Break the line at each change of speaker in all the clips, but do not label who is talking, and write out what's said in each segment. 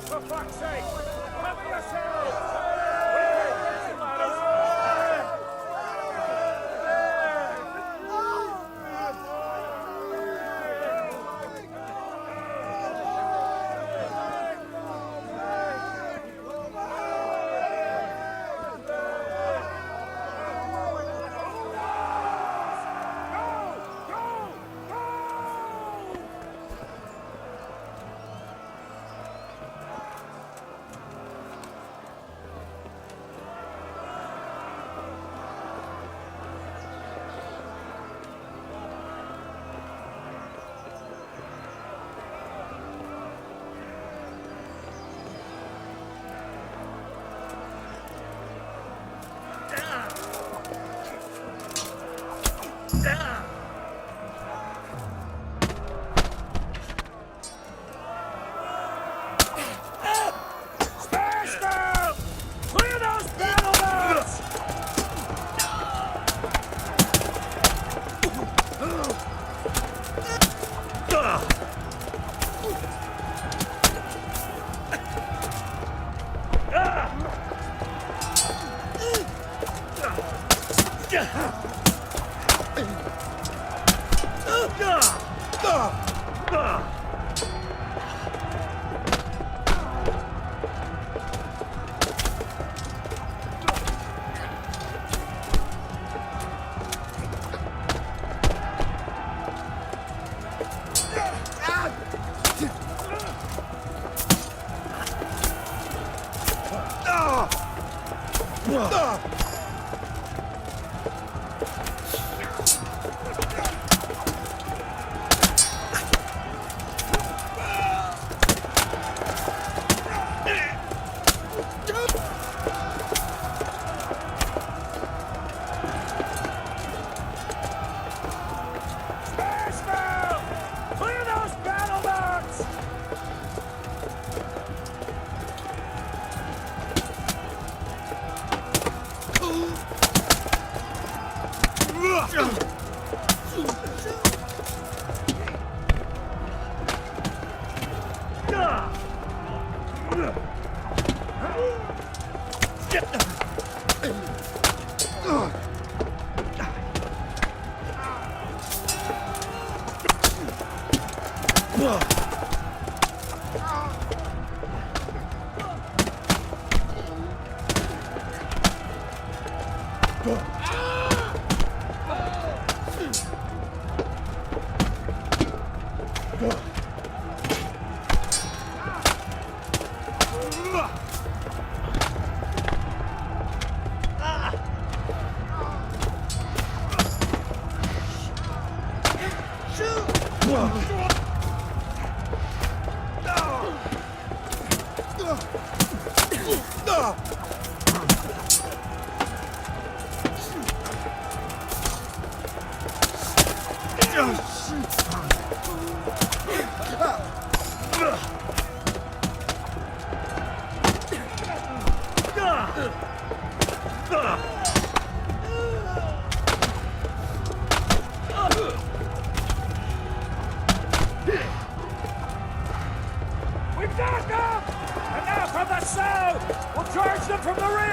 For fuck's sake! Cover yourselves! We've got them! And now from the south! We'll charge them from the rear!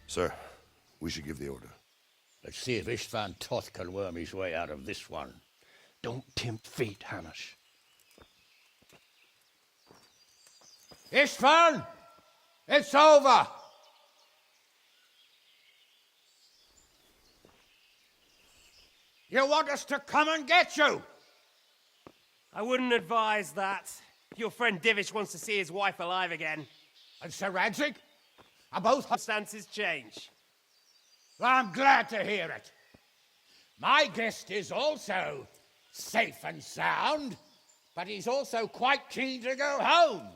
Sir, we should give the order.
Let's see if Istvan Toth can worm his way out of this one.
Don't tempt fate, Hamish.
Istvan! It's over! You want us to come and get you?
I wouldn't advise that. Your friend Divish wants to see his wife alive again.
And Sir Radzig? Are both...
Circumstances change.
Well, I'm glad to hear it. My guest is also safe and sound, but he's also quite keen to go home.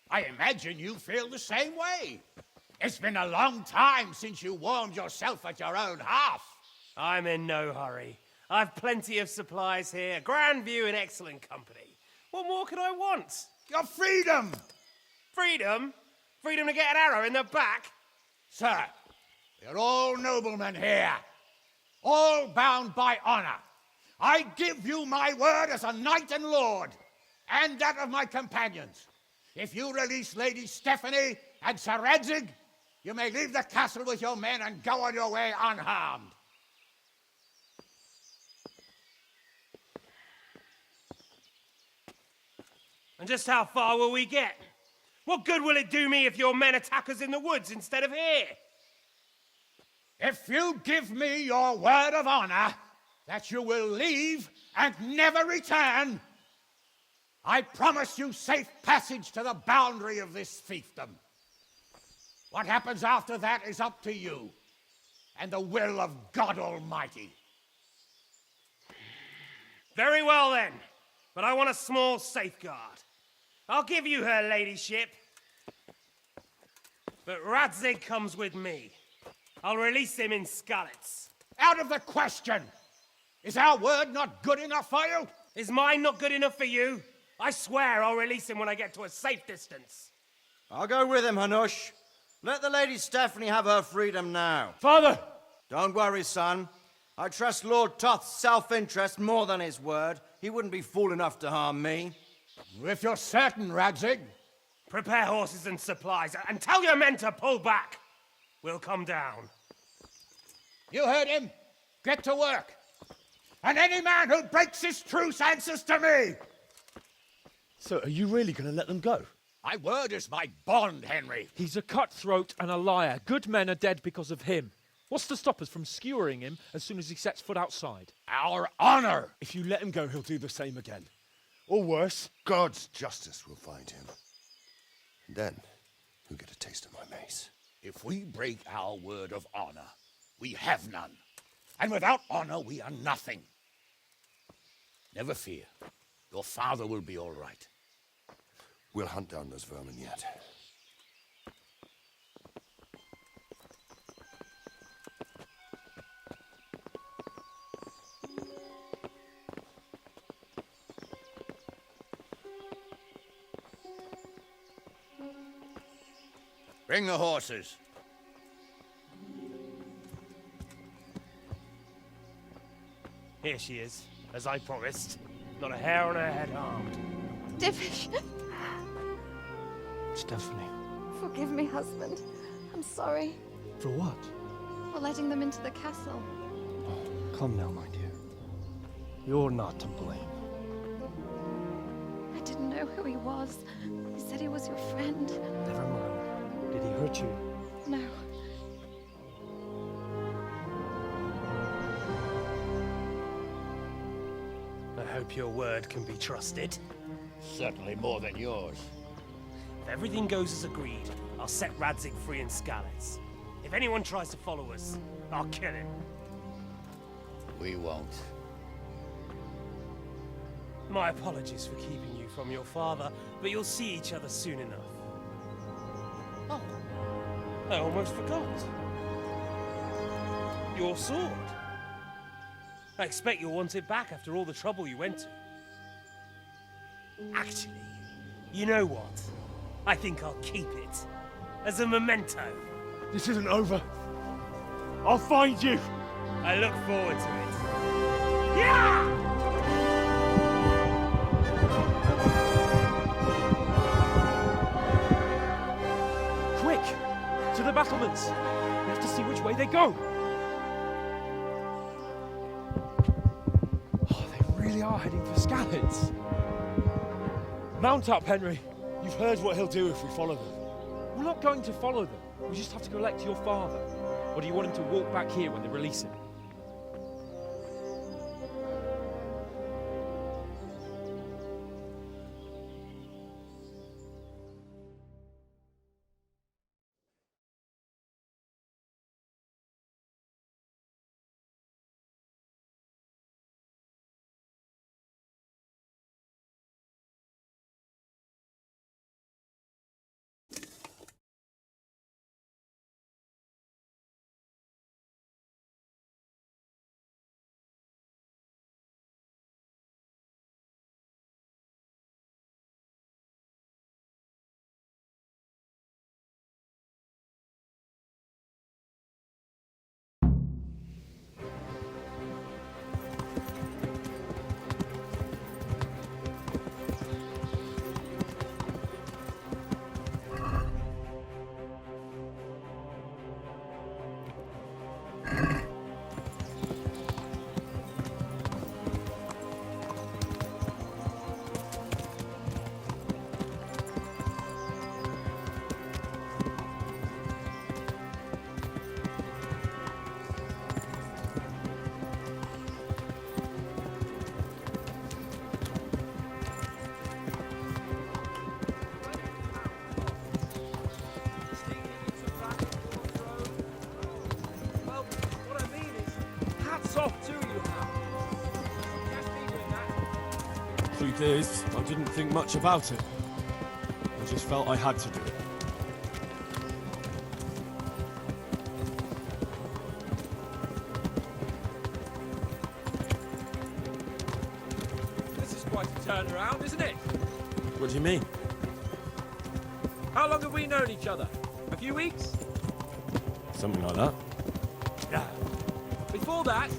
I imagine you feel the same way. It's been a long time since you warmed yourself at your own hearth.
I'm in no hurry. I've plenty of supplies here, grand view and excellent company. What more could I want?
Your freedom!
Freedom? Freedom to get an arrow in the back?
Sir, we're all noblemen here, all bound by honor. I give you my word as a knight and lord, and that of my companions. If you release Lady Stephanie and Sir Radzig, you may leave the castle with your men and go on your way unharmed.
And just how far will we get? What good will it do me if your men attack us in the woods instead of here?
If you give me your word of honor that you will leave and never return, I promise you safe passage to the boundary of this fiefdom. What happens after that is up to you and the will of God Almighty.
Very well then, but I want a small safeguard. I'll give you her ladyship, but Radzig comes with me. I'll release him in Skalitz.
Out of the question! Is our word not good enough for you?
Is mine not good enough for you? I swear I'll release him when I get to a safe distance.
I'll go with him, Hanush. Let the Lady Stephanie have her freedom now.
Father!
Don't worry, son. I trust Lord Toth's self-interest more than his word. He wouldn't be fool enough to harm me.
If you're certain, Radzig.
Prepare horses and supplies, and tell your men to pull back. We'll come down.
You heard him. Get to work. And any man who breaks his truce answers to me.
So are you really going to let them go?
My word is my bond, Henry.
He's a cutthroat and a liar. Good men are dead because of him. What's to stop us from skewering him as soon as he sets foot outside?
Our honor.
If you let him go, he'll do the same again. Or worse.
God's justice will find him. And then he'll get a taste of my mace.
If we break our word of honor, we have none. And without honor, we are nothing. Never fear. Your father will be all right.
We'll hunt down those vermin yet.
Bring the horses.
Here she is, as I promised. Not a hair on her head harmed.
Divish,
Stephanie.
forgive me, husband. I'm sorry
For what?
for letting them into the castle.
Come now, my dear. You're not to blame.
I didn't know who he was. He said he was your friend.
Never mind. Did he hurt you?
No.
I hope your word can be trusted.
Certainly more than yours.
If everything goes as agreed, I'll set Radzig free in Skalitz. If anyone tries to follow us, I'll kill him.
We won't.
My apologies for keeping you from your father, but you'll see each other soon enough. Oh, I almost forgot. Your sword. I expect you'll want it back after all the trouble you went to. Actually, you know what? I think I'll keep it. As a memento.
This isn't over. I'll find you.
I look forward to it. Yeah!
Quick! To the battlements! We have to see which way they go. Oh, they really are heading for Skalitz. Mount up, Henry. You've heard what he'll do if we follow them. We're not going to follow them. We just have to go elect your father. Or do you want him to walk back here when they release him? soft too, you have. Just me doing that.
Truth is, I didn't think much about it. I just felt I had to do it.
This is quite a turnaround, isn't it?
What do you mean?
How long have we known each other? A few weeks?
Something like that.
Yeah. Before that,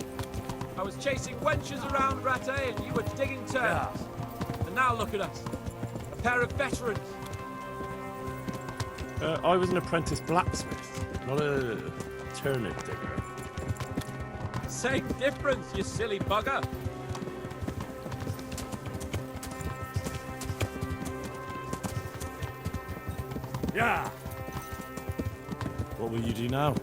I was chasing wenches around Rattay and you were digging turnips. And now look at us. A pair of veterans.
I was an apprentice blacksmith, not a turnip digger.
Same difference, you silly bugger. Yeah.
What will you do now?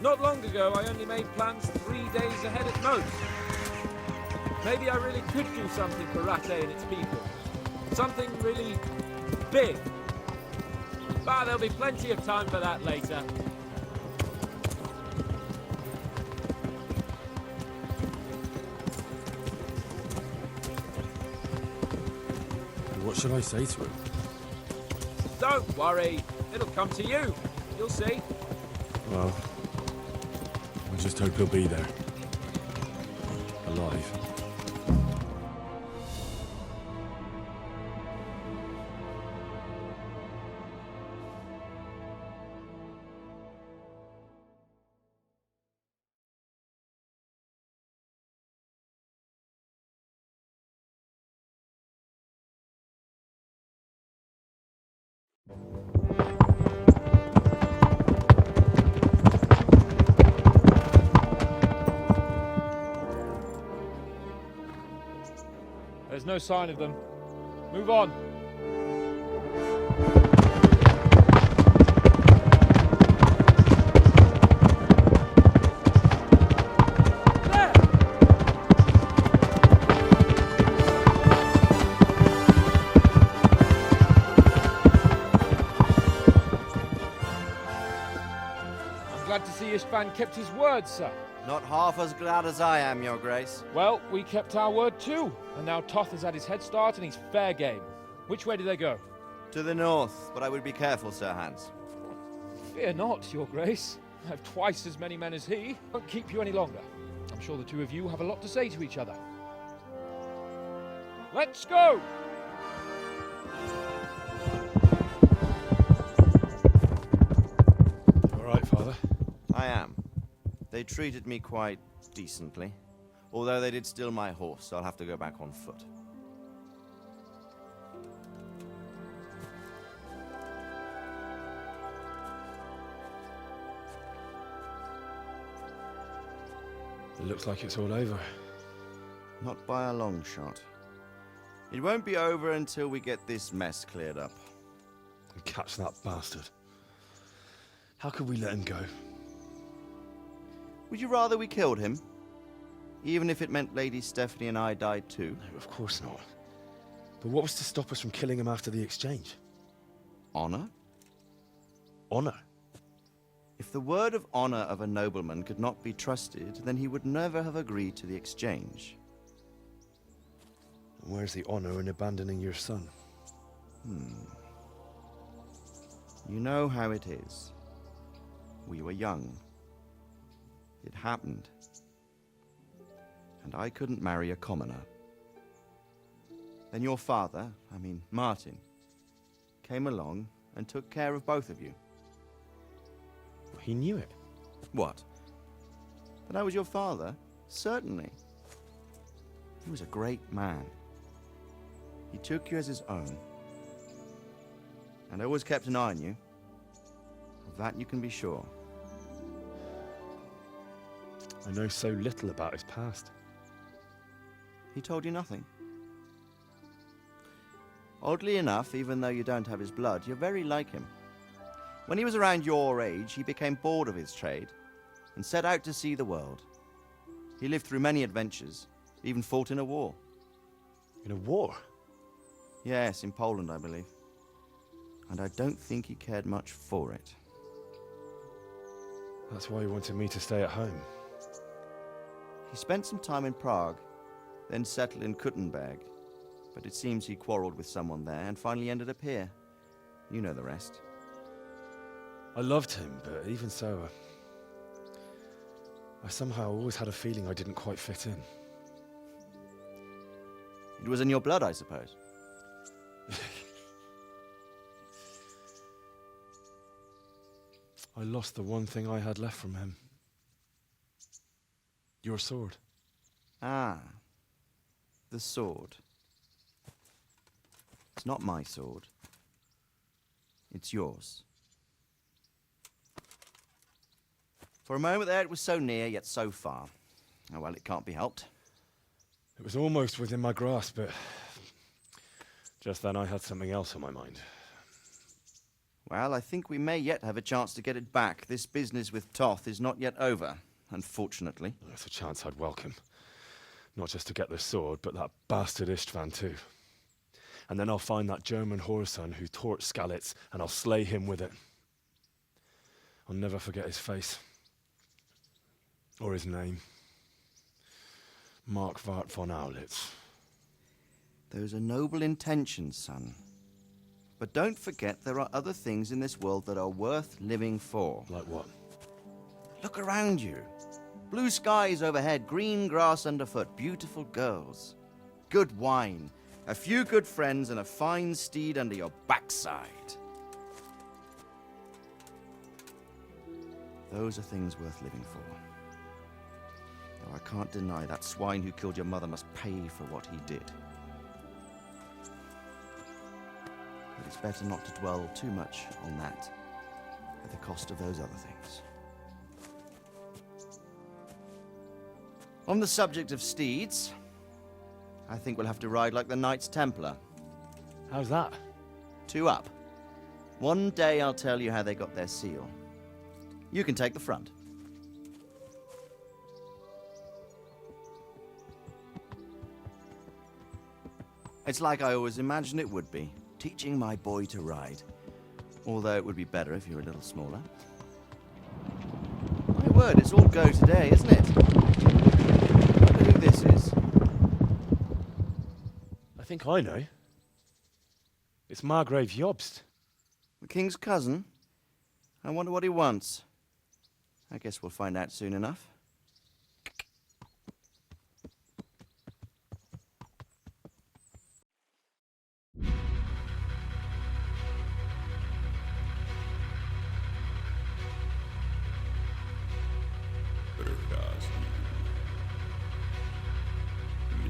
Not long ago, I only made plans 3 days ahead at most. Maybe I really could do something for Rattay and its people. Something really big. But there'll be plenty of time for that later.
What should I say to him?
Don't worry, it'll come to you. You'll see.
Well, I just hope he'll be there. Alive.
There's no sign of them. Move on. There! I'm glad to see Ishvan kept his word, sir.
Not half as glad as I am, Your Grace.
Well, we kept our word too, and now Toth has had his head start and he's fair game. Which way do they go?
To the north, but I would be careful, Sir Hans.
Fear not, Your Grace. I have twice as many men as he. Won't keep you any longer. I'm sure the two of you have a lot to say to each other. Let's go!
All right, Father.
I am. They treated me quite decently. Although they did steal my horse, so I'll have to go back on foot.
It looks like it's all over.
Not by a long shot. It won't be over until we get this mess cleared up.
And catch that bastard. How could we let him go?
Would you rather we killed him? Even if it meant Lady Stephanie and I died too?
No, of course not. But what was to stop us from killing him after the exchange?
Honor?
Honor?
If the word of honor of a nobleman could not be trusted, then he would never have agreed to the exchange.
Where's the honor in abandoning your son?
You know how it is. We were young. It happened. And I couldn't marry a commoner. Then your father, Martin, came along and took care of both of you.
He knew it.
What? That I was your father? Certainly. He was a great man. He took you as his own. And always kept an eye on you. Of that you can be sure.
I know so little about his past.
He told you nothing. Oddly enough, even though you don't have his blood, you're very like him. When he was around your age, he became bored of his trade and set out to see the world. He lived through many adventures, even fought in a war.
In a war?
Yes, in Poland, I believe. And I don't think he cared much for it.
That's why he wanted me to stay at home.
He spent some time in Prague, then settled in Talmberg, but it seems he quarreled with someone there and finally ended up here. You know the rest.
I loved him, but even so, I somehow always had a feeling I didn't quite fit in.
It was in your blood, I suppose.
I lost the one thing I had left from him. Your sword.
Ah, the sword. It's not my sword. It's yours. For a moment there, it was so near, yet so far. Oh, well, it can't be helped.
It was almost within my grasp, but just then I had something else on my mind.
Well, I think we may yet have a chance to get it back. This business with Toth is not yet over, unfortunately.
That's a chance I'd welcome. Not just to get the sword, but that bastard Istvan too. And then I'll find that German whoreson who torched Skalitz, and I'll slay him with it. I'll never forget his face. Or his name. Mark Vart von Aulitz.
Those are noble intentions, son. But don't forget there are other things in this world that are worth living for.
Like what?
Look around you. Blue skies overhead, green grass underfoot, beautiful girls. Good wine, a few good friends, and a fine steed under your backside. Those are things worth living for. Though I can't deny that swine who killed your mother must pay for what he did. But it's better not to dwell too much on that at the cost of those other things. On the subject of steeds, I think we'll have to ride like the Knights Templar.
How's that?
2 up. One day I'll tell you how they got their seal. You can take the front. It's like I always imagined it would be, teaching my boy to ride. Although it would be better if you were a little smaller. My word, it's all go today, isn't it? I wonder who this is.
I think I know. It's Margrave Jobst.
The king's cousin? I wonder what he wants. I guess we'll find out soon enough.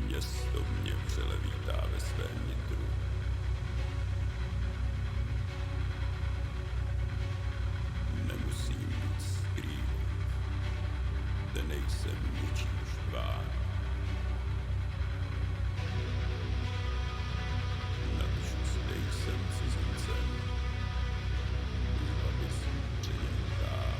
Město mě vřele vítá ve svém nitru. Nemusím nic skrývat, zde nejsem ničím štván. Natož zde jsem cizincem, aby si přeněmká.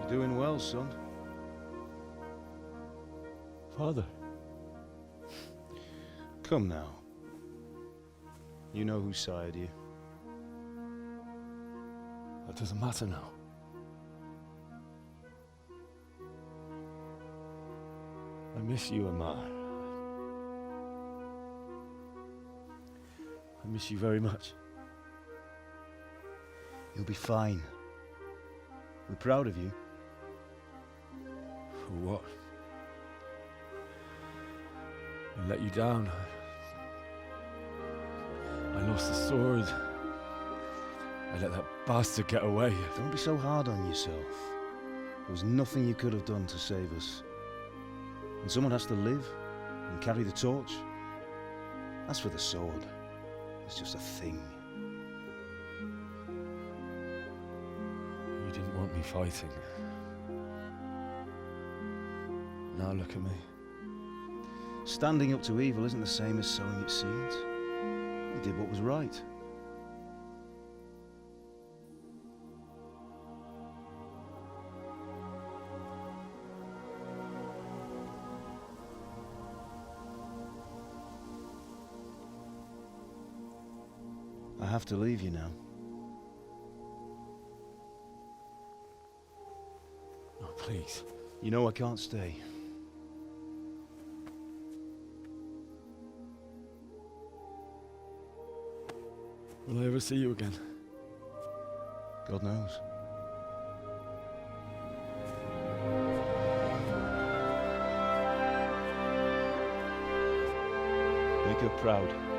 You're doing well, son.
Father.
Come now. You know whose side you.
That doesn't matter now. I miss you, Amar. I miss you very much.
You'll be fine. We're proud of you.
For what? I let you down. I lost the sword. I let that bastard get away.
Don't be so hard on yourself. There was nothing you could have done to save us. And someone has to live and carry the torch. As for the sword, it's just a thing.
You didn't want me fighting. Now look at me.
Standing up to evil isn't the same as sowing its seeds. You did what was right. I have to leave you now.
Oh, please.
You know I can't stay.
Will I ever see you again?
God knows. Make her proud.